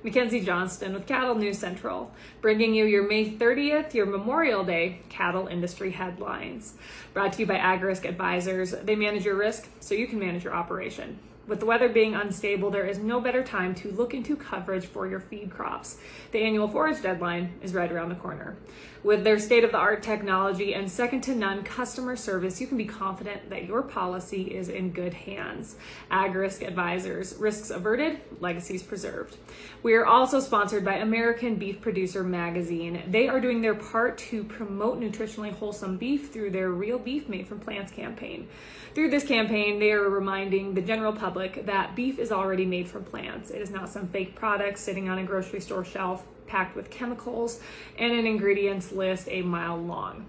Mackenzie Johnston with Cattle News Central, bringing you your May 30th, your Memorial Day cattle industry headlines. Brought to you by AgRisk Advisors. They manage your risk so you can manage your operation. With the weather being unstable, there is no better time to look into coverage for your feed crops. The annual forage deadline is right around the corner. With their state-of-the-art technology and second-to-none customer service, you can be confident that your policy is in good hands. AgRisk Advisors, risks averted, legacies preserved. We are also sponsored by American Beef Producer Magazine. They are doing their part to promote nutritionally wholesome beef through their Real Beef Made from Plants campaign. Through this campaign, they are reminding the general public that beef is already made from plants. It is not some fake product sitting on a grocery store shelf packed with chemicals and an ingredients list a mile long.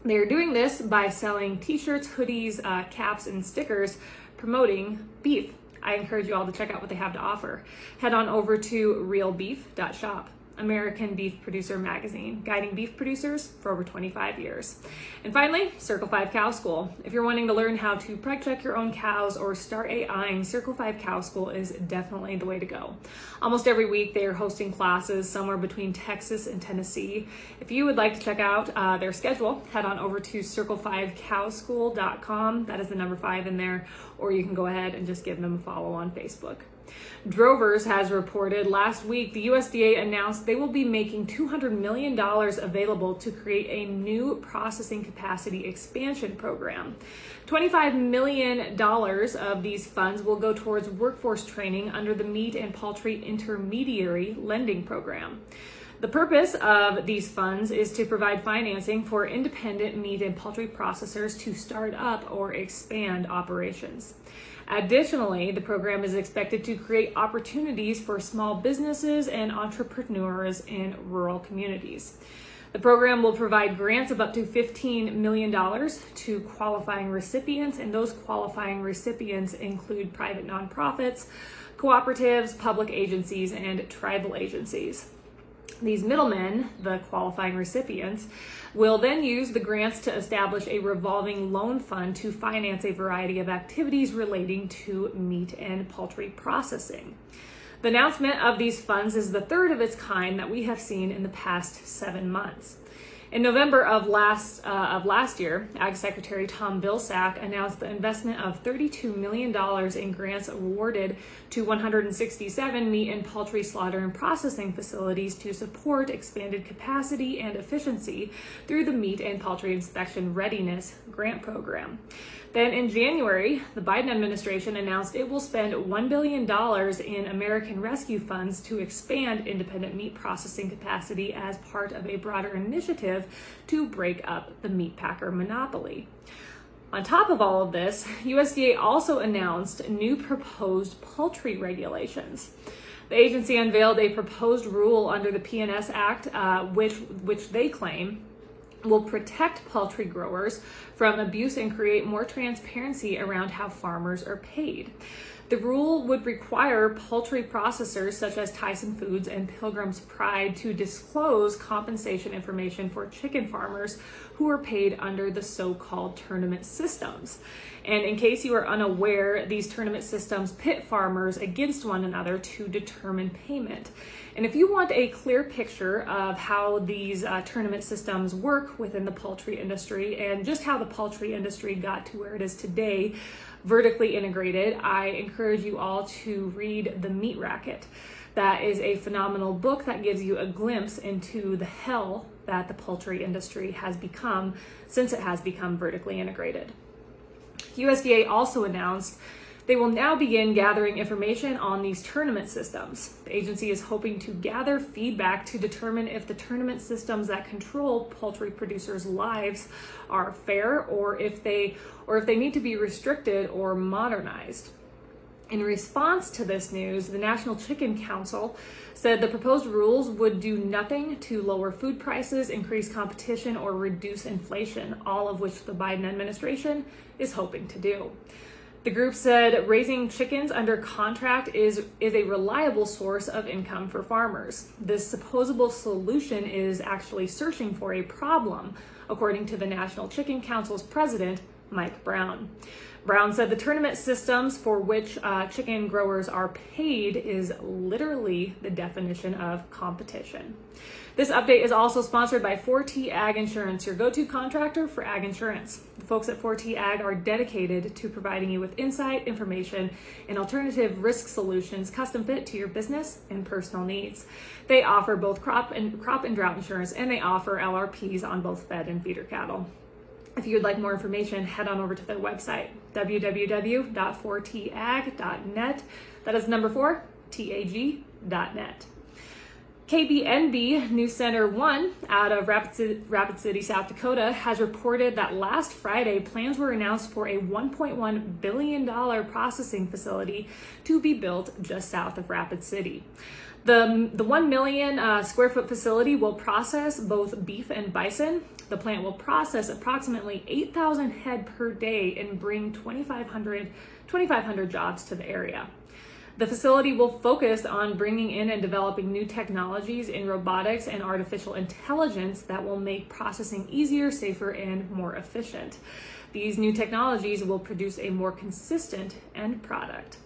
They are doing this by selling t-shirts, hoodies, caps, and stickers promoting beef. I encourage you all to check out what they have to offer. Head on over to realbeef.shop. American Beef Producer Magazine, guiding beef producers for over 25 years. And finally, Circle 5 Cow School. If you're wanting to learn how to preg check your own cows or start AIing, Circle 5 Cow School is definitely the way to go. Almost every week they are hosting classes somewhere between Texas and Tennessee. If you would like to check out their schedule, head on over to circle5cowschool.com. That is the number 5 in there, or you can go ahead and just give them a follow on Facebook. Drovers has reported last week the USDA announced they will be making $200 million available to create a new processing capacity expansion program. $25 million of these funds will go towards workforce training under the Meat and Poultry Intermediary Lending Program. The purpose of these funds is to provide financing for independent meat and poultry processors to start up or expand operations. Additionally, the program is expected to create opportunities for small businesses and entrepreneurs in rural communities. The program will provide grants of up to $15 million to qualifying recipients, and those qualifying recipients include private nonprofits, cooperatives, public agencies, and tribal agencies. These middlemen, the qualifying recipients, will then use the grants to establish a revolving loan fund to finance a variety of activities relating to meat and poultry processing. The announcement of these funds is the third of its kind that we have seen in the past 7 months. In November of last year, Ag Secretary Tom Vilsack announced the investment of $32 million in grants awarded to 167 meat and poultry slaughter and processing facilities to support expanded capacity and efficiency through the Meat and Poultry Inspection Readiness Grant Program. Then in January, the Biden administration announced it will spend $1 billion in American Rescue Funds to expand independent meat processing capacity as part of a broader initiative to break up the meat packer monopoly. On top of all of this, USDA also announced new proposed poultry regulations. The agency unveiled a proposed rule under the P&S Act, which they claim will protect poultry growers from abuse and create more transparency around how farmers are paid. The rule would require poultry processors such as Tyson Foods and Pilgrim's Pride to disclose compensation information for chicken farmers who are paid under the so-called tournament systems. And in case you are unaware, these tournament systems pit farmers against one another to determine payment. And if you want a clear picture of how these tournament systems work within the poultry industry and just how the poultry industry got to where it is today, vertically integrated, I encourage you all to read The Meat Racket. That is a phenomenal book that gives you a glimpse into the hell that the poultry industry has become since it has become vertically integrated. USDA also announced they will now begin gathering information on these tournament systems. The agency is hoping to gather feedback to determine if the tournament systems that control poultry producers' lives are fair or if they need to be restricted or modernized. In response to this news, the National Chicken Council said the proposed rules would do nothing to lower food prices, increase competition, or reduce inflation, all of which the Biden administration is hoping to do. The group said raising chickens under contract is a reliable source of income for farmers. This supposable solution is actually searching for a problem, according to the National Chicken Council's president, Mike Brown. Brown said the tournament systems for which chicken growers are paid is literally the definition of competition. This update is also sponsored by 4T Ag Insurance, your go-to contractor for ag insurance. The folks at 4T Ag are dedicated to providing you with insight, information, and alternative risk solutions custom fit to your business and personal needs. They offer both crop and drought insurance, and they offer LRPs on both fed and feeder cattle. If you'd like more information, head on over to their website, www.4tag.net. That is number 4, TAG.net. KBNB News Center 1 out of Rapid City, South Dakota has reported that last Friday plans were announced for a $1.1 billion processing facility to be built just south of Rapid City. The 1 million square foot facility will process both beef and bison. The plant will process approximately 8,000 head per day and bring 2,500 jobs to the area. The facility will focus on bringing in and developing new technologies in robotics and artificial intelligence that will make processing easier, safer, and more efficient. These new technologies will produce a more consistent end product.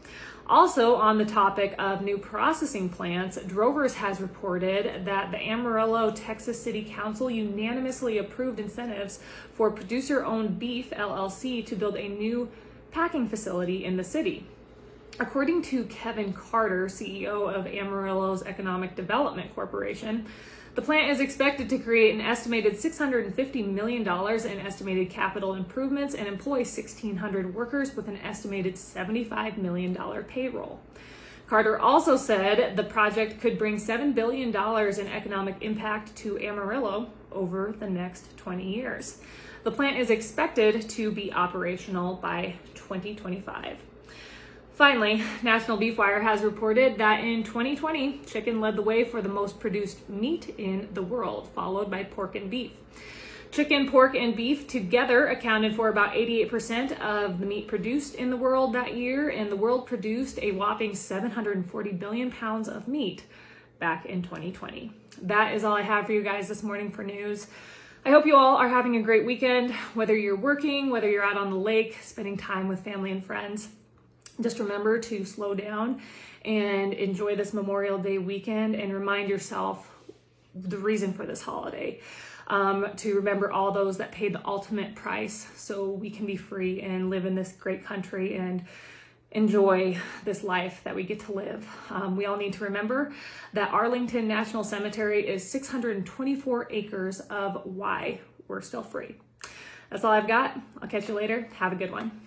Also, on the topic of new processing plants, Drovers has reported that the Amarillo, Texas City Council unanimously approved incentives for Producer-Owned Beef, LLC, to build a new packing facility in the city. According to Kevin Carter, CEO of Amarillo's Economic Development Corporation, the plant is expected to create an estimated $650 million in estimated capital improvements and employ 1,600 workers with an estimated $75 million payroll. Carter also said the project could bring $7 billion in economic impact to Amarillo over the next 20 years. The plant is expected to be operational by 2025. Finally, National Beef Wire has reported that in 2020, chicken led the way for the most produced meat in the world, followed by pork and beef. Chicken, pork, and beef together accounted for about 88% of the meat produced in the world that year, and the world produced a whopping 740 billion pounds of meat back in 2020. That is all I have for you guys this morning for news. I hope you all are having a great weekend, whether you're working, whether you're out on the lake, spending time with family and friends. Just remember to slow down and enjoy this Memorial Day weekend and remind yourself the reason for this holiday. To remember all those that paid the ultimate price so we can be free and live in this great country and enjoy this life that we get to live. We all need to remember that Arlington National Cemetery is 624 acres of why we're still free. That's all I've got. I'll catch you later. Have a good one.